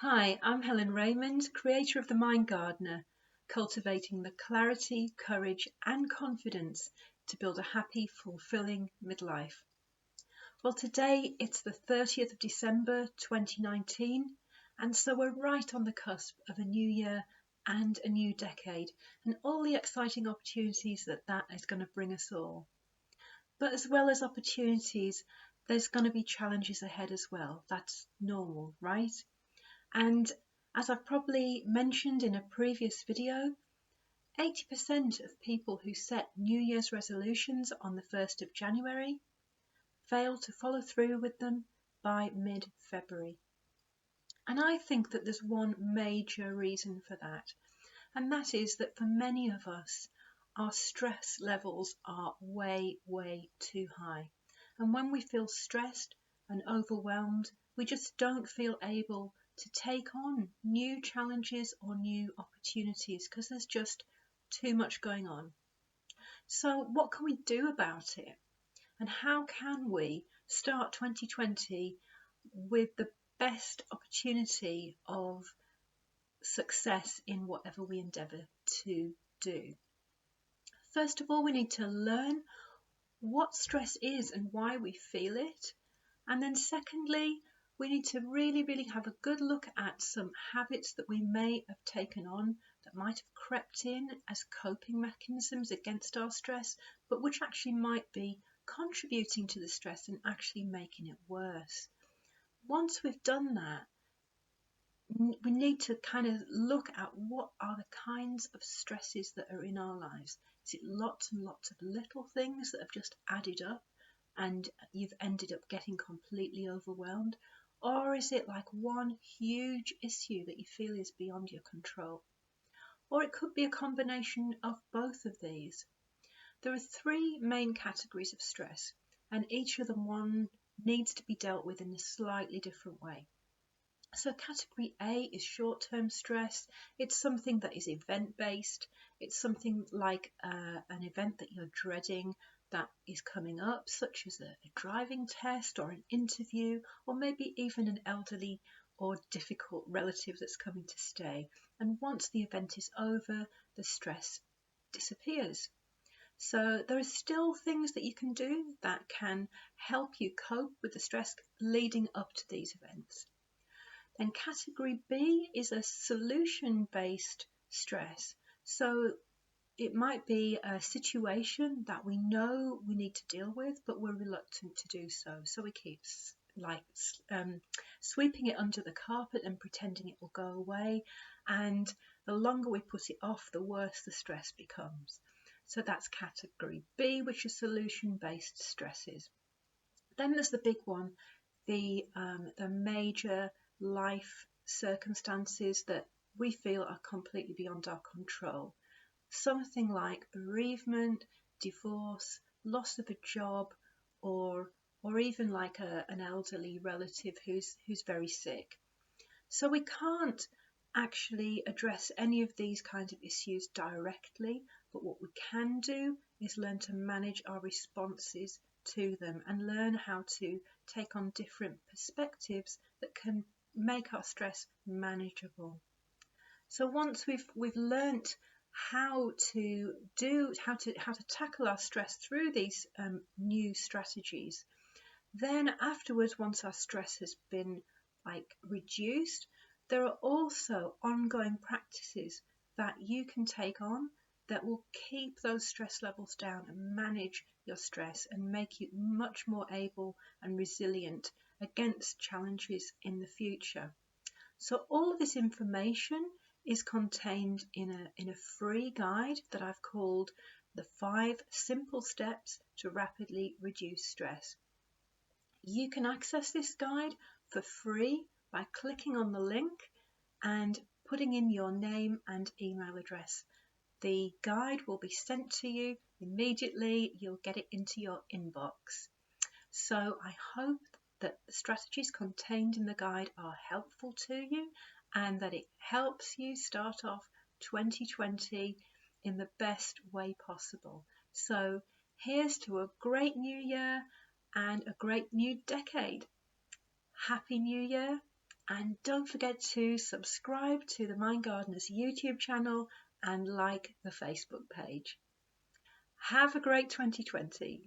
Hi, I'm Helen Raymond, creator of The Mind Gardener, cultivating the clarity, courage, and confidence to build a happy, fulfilling midlife. Well, today it's the 30th of December 2019, and so we're right on the cusp of a new year and a new decade, and all the exciting opportunities that is going to bring us all. But as well as opportunities, there's going to be challenges ahead as well. That's normal, right? And as I've probably mentioned in a previous video, 80% of people who set New Year's resolutions on the 1st of January fail to follow through with them by mid-February. And I think that there's one major reason for that, and that is that for many of us, our stress levels are way, way too high. And when we feel stressed and overwhelmed, we just don't feel able to take on new challenges or new opportunities because there's just too much going on. So, what can we do about it? And how can we start 2020 with the best opportunity of success in whatever we endeavour to do? First of all, we need to learn what stress is and why we feel it. And then secondly, we need to really have a good look at some habits that we may have taken on that might have crept in as coping mechanisms against our stress, but which actually might be contributing to the stress and actually making it worse. Once we've done that, we need to kind of look at what are the kinds of stresses that are in our lives. Is it lots and lots of little things that have just added up and you've ended up getting completely overwhelmed? Or is it like one huge issue that you feel is beyond your control? Or it could be a combination of both of these. There are three main categories of stress, and each of them one needs to be dealt with in a slightly different way. So category A is short-term stress. It's something that is event-based. It's something like an event that you're dreading that is coming up, such as a driving test or an interview, or maybe even an elderly or difficult relative that's coming to stay. And once the event is over, the stress disappears. So there are still things that you can do that can help you cope with the stress leading up to these events. Then category B is a solution-based stress. So it might be a situation that we know we need to deal with, but we're reluctant to do so. So we keep sweeping it under the carpet and pretending it will go away. And the longer we put it off, the worse the stress becomes. So that's category B, which is solution-based stresses. Then there's the big one, the major life circumstances that we feel are completely beyond our control. Something like bereavement, divorce, loss of a job, or even like an elderly relative who's very sick. So we can't actually address any of these kinds of issues directly, but what we can do is learn to manage our responses to them and learn how to take on different perspectives that can make our stress manageable. So once we've learnt how to tackle our stress through these new strategies, then afterwards, once our stress has been reduced, there are also ongoing practices that you can take on that will keep those stress levels down and manage your stress and make you much more able and resilient against challenges in the future. So all of this information is contained in a free guide that I've called the 5 Simple Steps to Rapidly Reduce Stress. You can access this guide for free by clicking on the link and putting in your name and email address. The guide will be sent to you immediately. You'll get it into your inbox. So I hope that the strategies contained in the guide are helpful to you and that it helps you start off 2020 in the best way possible. So here's to a great new year and a great new decade. Happy New Year And don't forget to subscribe to the Mind Gardeners YouTube channel and like the Facebook page. Have a great 2020.